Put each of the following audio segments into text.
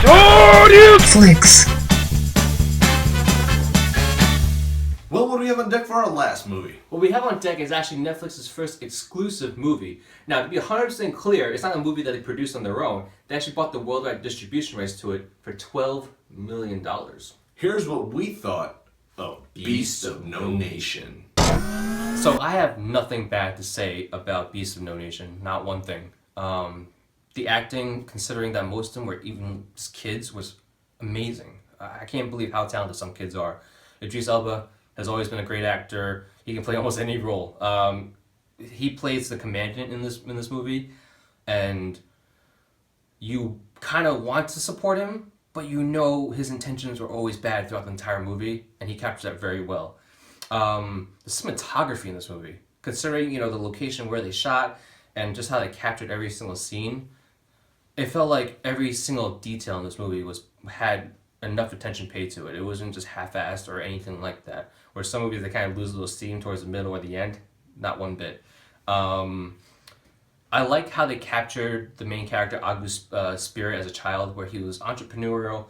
SHORYUFLICKS. Well, what do we have on deck for our last movie? What we have on deck is actually Netflix's first exclusive movie. Now, to be 100% clear, it's not a movie that they produced on their own. They actually bought the worldwide distribution rights to it for $12 million. Here's what we thought of Beasts of No Nation. So I have nothing bad to say about Beasts of No Nation, not one thing. The acting, considering that most of them were even kids, was amazing. I can't believe how talented some kids are. Idris Elba has always been a great actor. He can play almost any role. He plays the commandant in this movie, and you kind of want to support him, but you know his intentions were always bad throughout the entire movie, and he captures that very well. The cinematography in this movie, considering the location where they shot and just how they captured every single scene, it felt like every single detail in this movie had enough attention paid to it. It wasn't just half-assed or anything like that. Where some movies they kind of lose a little steam towards the middle or the end, not one bit. I like how they captured the main character Agu's spirit as a child, where he was entrepreneurial,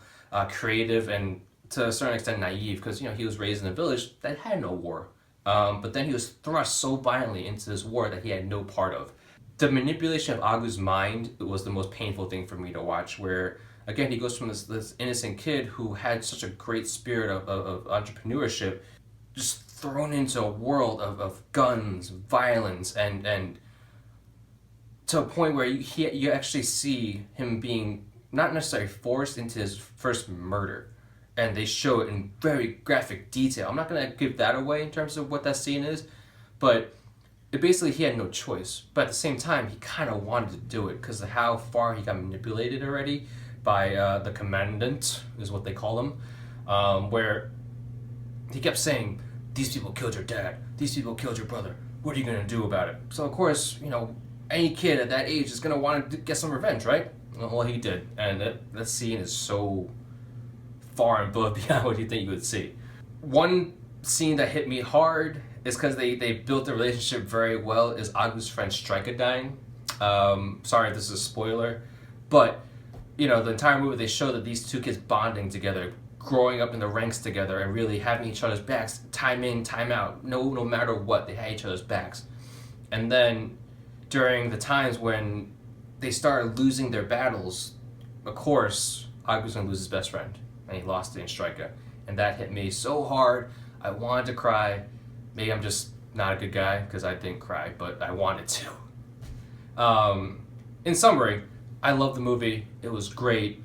creative, and to a certain extent naive, because he was raised in a village that had no war. But then he was thrust so violently into this war that he had no part of. The manipulation of Agu's mind was the most painful thing for me to watch, where again he goes from this innocent kid who had such a great spirit of entrepreneurship, just thrown into a world of guns, violence, and to a point where you actually see him being not necessarily forced into his first murder. And they show it in very graphic detail. I'm not going to give that away in terms of what that scene is, but basically he had no choice. But at the same time, he kind of wanted to do it because of how far he got manipulated already by the commandant, is what they call him, where he kept saying, "These people killed your dad. These people killed your brother. What are you going to do about it?" So of course, any kid at that age is going to want to get some revenge, right? Well, he did. And that scene is so far and above beyond what you think you would see. One scene that hit me hard is because they built the relationship very well, is Agu's friend Stryker dying. Sorry if this is a spoiler, but the entire movie they show that these two kids bonding together, growing up in the ranks together, and really having each other's backs, time in, time out. No matter what, they had each other's backs. And then during the times when they started losing their battles, of course, Agu's gonna lose his best friend, and he lost it in Stryker. And that hit me so hard, I wanted to cry. Maybe I'm just not a good guy, because I didn't cry, but I wanted to. In summary, I love the movie. It was great.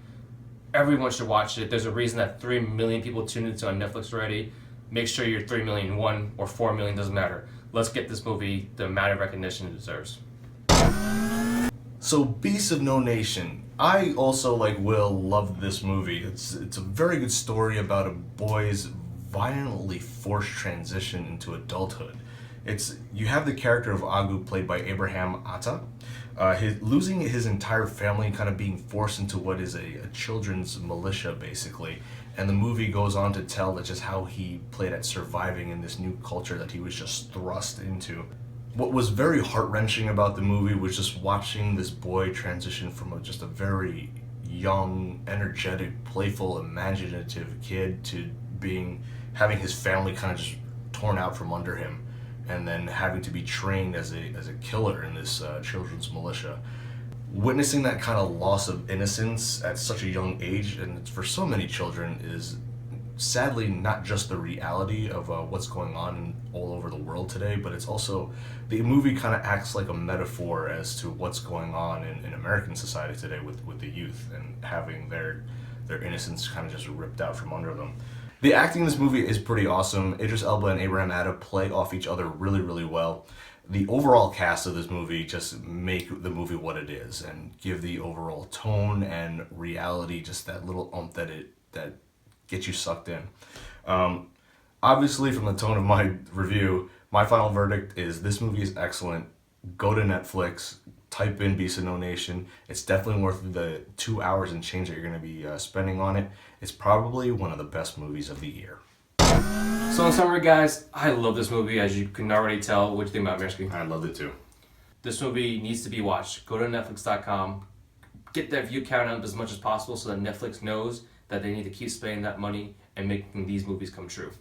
Everyone should watch it. There's a reason that 3 million people tuned into on Netflix already. Make sure you're 3,000,001 or 4 million, doesn't matter. Let's get this movie the amount of recognition it deserves. So, Beasts of No Nation. I also, like Will, loved this movie. It's a very good story about a boy's violently forced transition into adulthood. You have the character of Agu played by Abraham Atta, losing his entire family and kind of being forced into what is a children's militia, basically. And the movie goes on to tell just how he played at surviving in this new culture that he was just thrust into. What was very heart-wrenching about the movie was just watching this boy transition from just a very young, energetic, playful, imaginative kid to having his family kind of just torn out from under him, and then having to be trained as a killer in this children's militia. Witnessing that kind of loss of innocence at such a young age, and for so many children, is sadly not just the reality of what's going on all over the world today, but it's also, the movie kind of acts like a metaphor as to what's going on in American society today with the youth and having their innocence kind of just ripped out from under them. The acting in this movie is pretty awesome. Idris Elba and Abraham Atta play off each other really, really well. The overall cast of this movie just make the movie what it is and give the overall tone and reality just that little oomph that gets you sucked in. Obviously, from the tone of my review, my final verdict is this movie is excellent. Go to Netflix, type in Beasts of No Nation. It's definitely worth the 2 hours and change that you're going to be spending on it. It's probably one of the best movies of the year. So in summary, guys, I love this movie, as you can already tell. What do you think about it, Maersky? I loved it too. This movie needs to be watched. Go to Netflix.com, get that view count up as much as possible so that Netflix knows that they need to keep spending that money and making these movies come true.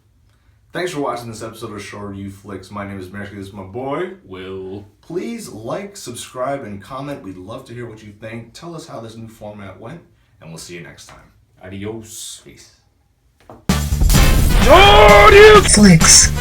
Thanks for watching this episode of SHORYUFLICKS. My name is Maersky. This is my boy, Will. Please like, subscribe, and comment. We'd love to hear what you think. Tell us how this new format went, and we'll see you next time. Adios. Peace. SHORYUFLICKS.